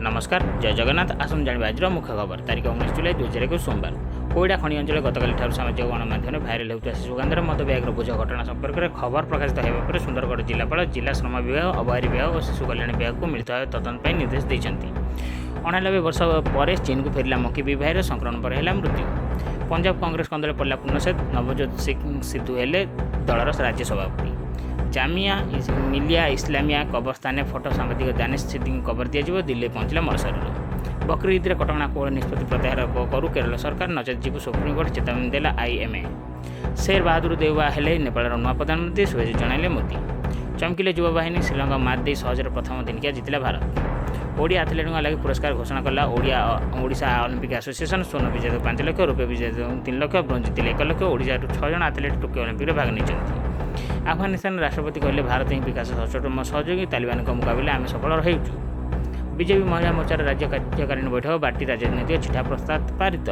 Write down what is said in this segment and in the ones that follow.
नमस्कार जय जगन्नाथ आसम जाना आज मुख्य खबर तारीख 19 जुलाई 2021 सोमवार कोईडा खनि अंचल गतकाली सामाजिक गणमाध्यम भाइराल होता सुगंधर मद ब्याग्र बोझ घटना संपर्क में खबर प्रकाशित होगा पर सुंदरगढ़ जिलापाल जिला श्रम विभाग अबहारी विभाग और शिशु कल्याण विभाग को मिलित भाव तदंत निर्देश देते। 89 वर्ष पर चीन को फेरला मकी विभाग संक्रमण पर है मृत्यु। पंजाब कांग्रेस कंदले पड़ा पूर्णसेद नवजोत सिंह सिद्धू हेले दलर राज्य सभापति। जामिया मिलिया इस्लामिया कब्रस्तान फोटो सांबादिक दानिश सिद्दीकी कबर दिज्व दिल्ली पहुंचला मर शरीर। बकरी ईद्रे कटकणा कोहल निष्पत्ति प्रत्याहार करू केरल सरकार नचेत जीव सुप्रीमकोर्ट चेतावनी देला आईएमए। शेर बहादुर देउवा हेले नेपाल नुआ प्रधानमंत्री शुभेच्छा जणाइले मोदी। चमकिले युवा बाहिनी श्रीलंका मैच दे सहजरे प्रथम दिनिकिया जितिला भारत। ओडिया एथलेट लगी पुरस्कार घोषणा कला ओडिशा ओलंपिक एसोसिएशन। स्वर्ण विजेता 5 लाख रुपये विजेता 3 लाख ब्रोंज जितिले 1 लाख। ओडिशा 6 जन एथलेट टोकियो ओलंपिक भाग नहीं। अफगानिस्तान राष्ट्रपति कहले भारत ही विकास सचोटम सहयोगी तालिबान मुकाबले आम सफल रहीचु। बीजेपी महिला मोर्चार राज्य कार्यकारिणी बैठक बाटी राजनीतिक चिठा प्रस्ताव पारित।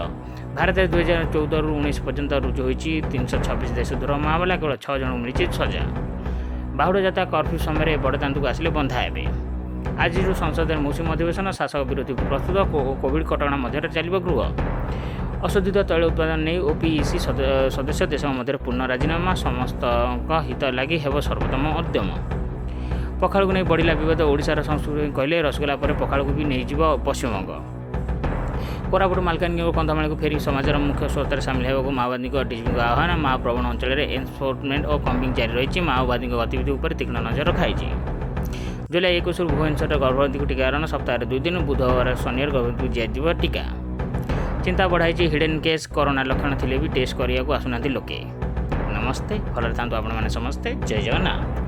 भारत 2014 ରୁ 19 पर्यंत रुजु होईची 326 देश दूर मामला केवल 6 जन मिली सजा। बाहुड़ जाता कर्फ्यू समय बड़दान्तु आसिले बंधा हे। आज संसद मौसुमी अधिवेशन शासक विरोधी प्रस्तुत कोविड कटकणा मध्य चलिब गृह। अशोधित तैल उत्पादन नहीं ओपीईसी सदस्य देश मध्य पूर्ण राजीनामा समस्त हित लगी हेब सर्वोत्तम उद्यम। पखाड़ को नहीं बढ़ला बद ओडिशार संस्कृति कहले रसगोला पर पखाड़ को भी नहीं पश्चिमबंग। कोरापुट मालकानगिरी और कंधमाल को फेरी समाजर मुख्य स्रोत सामिल होगा माओवादी डीजीपी आह्वान। माओ प्रवण अंचल में एनफोर्समेंट और कम्बिंग जारी रही। माओवादी गतिविधि पर तीक्ष्ण नजर रखाई। जुलाई 21 भुवनेश्वर गर्भवती को टीकाकरण सप्ताह 2 दिन बुधवार शनिवार गर्भवती को दिया टीका। चिंता बढ़ाई हिडन केस कोरोना लक्षण थिले भी टेस्ट करने को आसुना लोके। नमस्ते भल था आपण मैंने समस्ते जय जगन्नाथ।